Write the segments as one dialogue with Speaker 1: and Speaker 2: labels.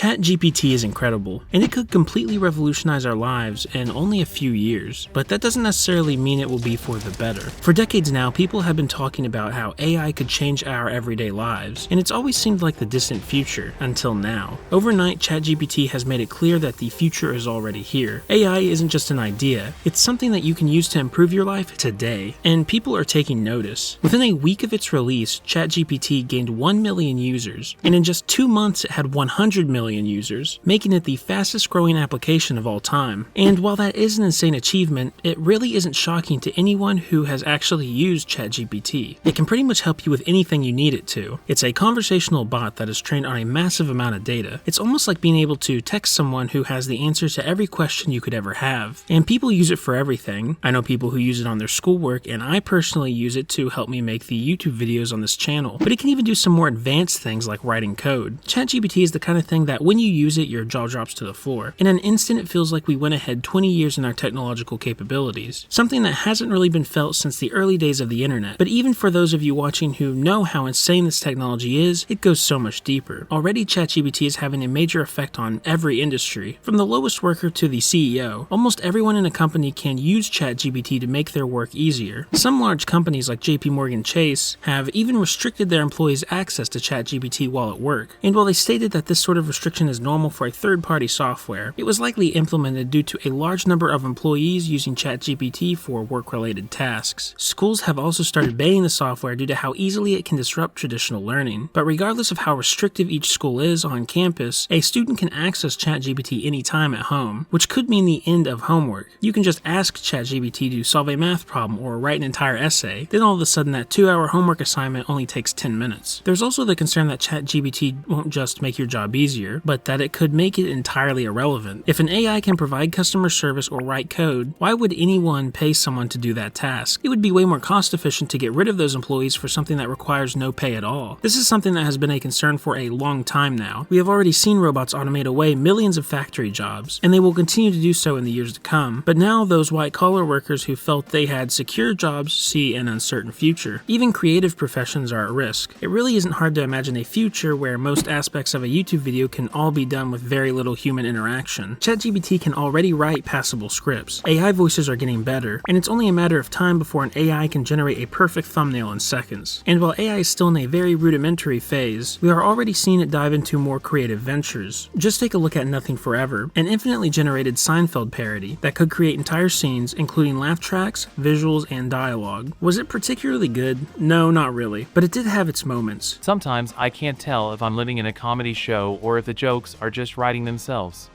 Speaker 1: ChatGPT is incredible, and it could completely revolutionize our lives in only a few years, but that doesn't necessarily mean it will be for the better. For decades now, people have been talking about how AI could change our everyday lives, and it's always seemed like the distant future, until now. Overnight, ChatGPT has made it clear that the future is already here. AI isn't just an idea, it's something that you can use to improve your life today, and people are taking notice. Within a week of its release, ChatGPT gained 1 million users, and in just 2 months it had 100 million users, making it the fastest growing application of all time. And while that is an insane achievement, it really isn't shocking to anyone who has actually used ChatGPT. It can pretty much help you with anything you need it to. It's a conversational bot that is trained on a massive amount of data. It's almost like being able to text someone who has the answer to every question you could ever have. And people use it for everything. I know people who use it on their schoolwork, and I personally use it to help me make the YouTube videos on this channel. But it can even do some more advanced things like writing code. ChatGPT is the kind of thing that when you use it, your jaw drops to the floor. In an instant, it feels like we went ahead 20 years in our technological capabilities. Something that hasn't really been felt since the early days of the internet. But even for those of you watching who know how insane this technology is, it goes so much deeper. Already, ChatGPT is having a major effect on every industry. From the lowest worker to the CEO, almost everyone in a company can use ChatGPT to make their work easier. Some large companies like JP Chase have even restricted their employees' access to ChatGPT while at work. And while they stated that this sort of restriction is normal for a third-party software, it was likely implemented due to a large number of employees using ChatGPT for work-related tasks. Schools have also started banning the software due to how easily it can disrupt traditional learning. But regardless of how restrictive each school is on campus, a student can access ChatGPT anytime at home, which could mean the end of homework. You can just ask ChatGPT to solve a math problem or write an entire essay, then all of a sudden that 2-hour homework assignment only takes 10 minutes. There's also the concern that ChatGPT won't just make your job easier, but that it could make it entirely irrelevant. If an AI can provide customer service or write code, why would anyone pay someone to do that task? It would be way more cost efficient to get rid of those employees for something that requires no pay at all. This is something that has been a concern for a long time now. We have already seen robots automate away millions of factory jobs, and they will continue to do so in the years to come. But now those white-collar workers who felt they had secure jobs see an uncertain future. Even creative professions are at risk. It really isn't hard to imagine a future where most aspects of a YouTube video can all be done with very little human interaction. ChatGPT can already write passable scripts. AI voices are getting better, and it's only a matter of time before an AI can generate a perfect thumbnail in seconds. And while AI is still in a very rudimentary phase, we are already seeing it dive into more creative ventures. Just take a look at Nothing Forever, an infinitely generated Seinfeld parody that could create entire scenes, including laugh tracks, visuals, and dialogue. Was it particularly good? No, not really, but it did have its moments.
Speaker 2: Sometimes I can't tell if I'm living in a comedy show or if the jokes are just writing themselves.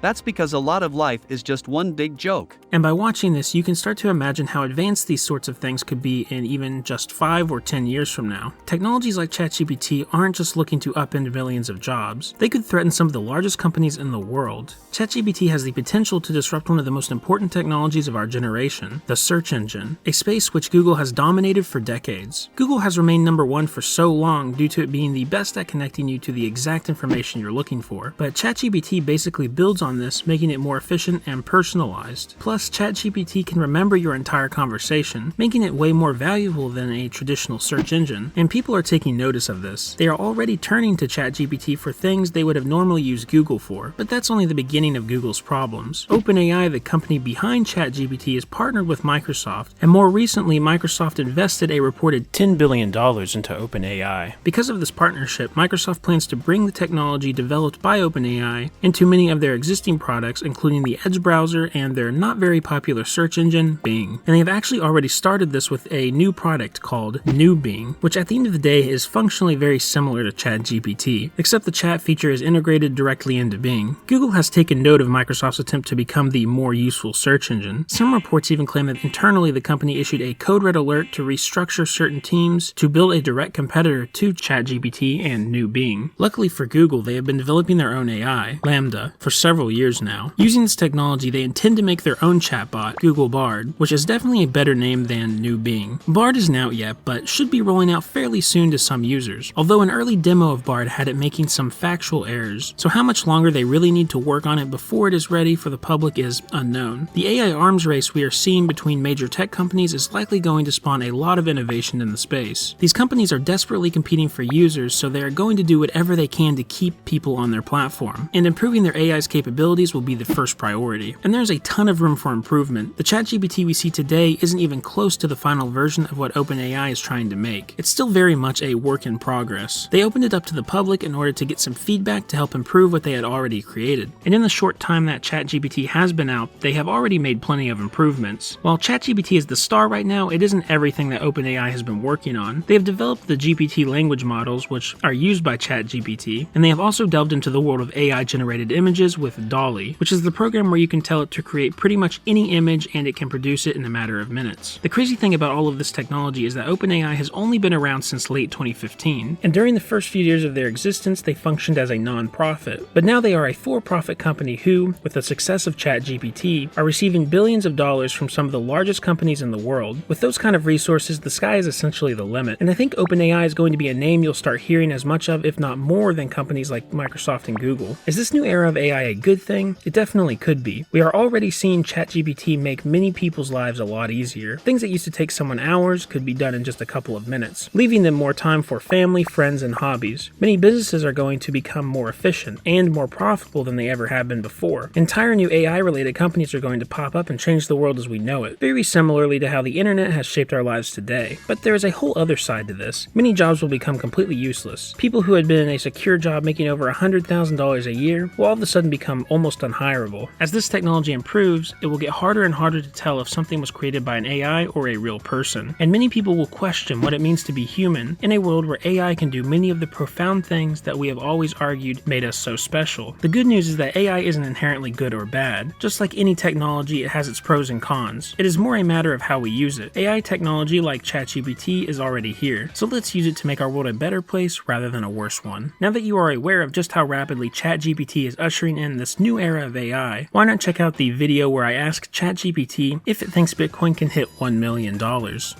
Speaker 3: That's because a lot of life is just one big joke.
Speaker 1: And by watching this, you can start to imagine how advanced these sorts of things could be in even just 5 or 10 years from now. Technologies like ChatGPT aren't just looking to upend millions of jobs. They could threaten some of the largest companies in the world. ChatGPT has the potential to disrupt one of the most important technologies of our generation, the search engine, a space which Google has dominated for decades. Google has remained number one for so long due to it being the best at connecting you to the exact information you're looking for. But ChatGPT basically builds on this, making it more efficient and personalized. Plus, ChatGPT can remember your entire conversation, making it way more valuable than a traditional search engine. And people are taking notice of this. They are already turning to ChatGPT for things they would have normally used Google for, but that's only the beginning of Google's problems. OpenAI, the company behind ChatGPT, is partnered with Microsoft, and more recently, Microsoft invested a reported $10 billion into OpenAI. Because of this partnership, Microsoft plans to bring the technology developed by OpenAI into many of their existing products, including the Edge browser and their not very popular search engine, Bing. And they have actually already started this with a new product called New Bing, which at the end of the day is functionally very similar to ChatGPT, except the chat feature is integrated directly into Bing. Google has taken note of Microsoft's attempt to become the more useful search engine. Some reports even claim that internally the company issued a code red alert to restructure certain teams to build a direct competitor to ChatGPT and New Bing. Luckily for Google, they have been developing their own AI, Lambda, for several several years now. Using this technology, they intend to make their own chatbot, Google Bard, which is definitely a better name than New Bing. Bard isn't out yet, but should be rolling out fairly soon to some users, although an early demo of Bard had it making some factual errors, so how much longer they really need to work on it before it is ready for the public is unknown. The AI arms race we are seeing between major tech companies is likely going to spawn a lot of innovation in the space. These companies are desperately competing for users, so they are going to do whatever they can to keep people on their platform, and improving their AI's capabilities will be the first priority. And there's a ton of room for improvement. The ChatGPT we see today isn't even close to the final version of what OpenAI is trying to make. It's still very much a work in progress. They opened it up to the public in order to get some feedback to help improve what they had already created. And in the short time that ChatGPT has been out, they have already made plenty of improvements. While ChatGPT is the star right now, it isn't everything that OpenAI has been working on. They have developed the GPT language models, which are used by ChatGPT, and they have also delved into the world of AI-generated images with DALL-E, which is the program where you can tell it to create pretty much any image and it can produce it in a matter of minutes. The crazy thing about all of this technology is that OpenAI has only been around since late 2015, and during the first few years of their existence, they functioned as a non-profit. But now they are a for-profit company who, with the success of ChatGPT, are receiving billions of dollars from some of the largest companies in the world. With those kind of resources, the sky is essentially the limit, and I think OpenAI is going to be a name you'll start hearing as much of, if not more, than companies like Microsoft and Google. Is this new era of AI a good thing? It definitely could be. We are already seeing ChatGPT make many people's lives a lot easier. Things that used to take someone hours could be done in just a couple of minutes, leaving them more time for family, friends, and hobbies. Many businesses are going to become more efficient and more profitable than they ever have been before. Entire new AI-related companies are going to pop up and change the world as we know it, very similarly to how the internet has shaped our lives today. But there is a whole other side to this. Many jobs will become completely useless. People who had been in a secure job making over $100,000 a year will all of a sudden become almost unhireable. As this technology improves, it will get harder and harder to tell if something was created by an AI or a real person, and many people will question what it means to be human in a world where AI can do many of the profound things that we have always argued made us so special. The good news is that AI isn't inherently good or bad. Just like any technology, it has its pros and cons. It is more a matter of how we use it. AI technology like ChatGPT is already here, so let's use it to make our world a better place rather than a worse one. Now that you are aware of just how rapidly ChatGPT is ushering in this new era of AI, why not check out the video where I asked ChatGPT if it thinks Bitcoin can hit $1 million.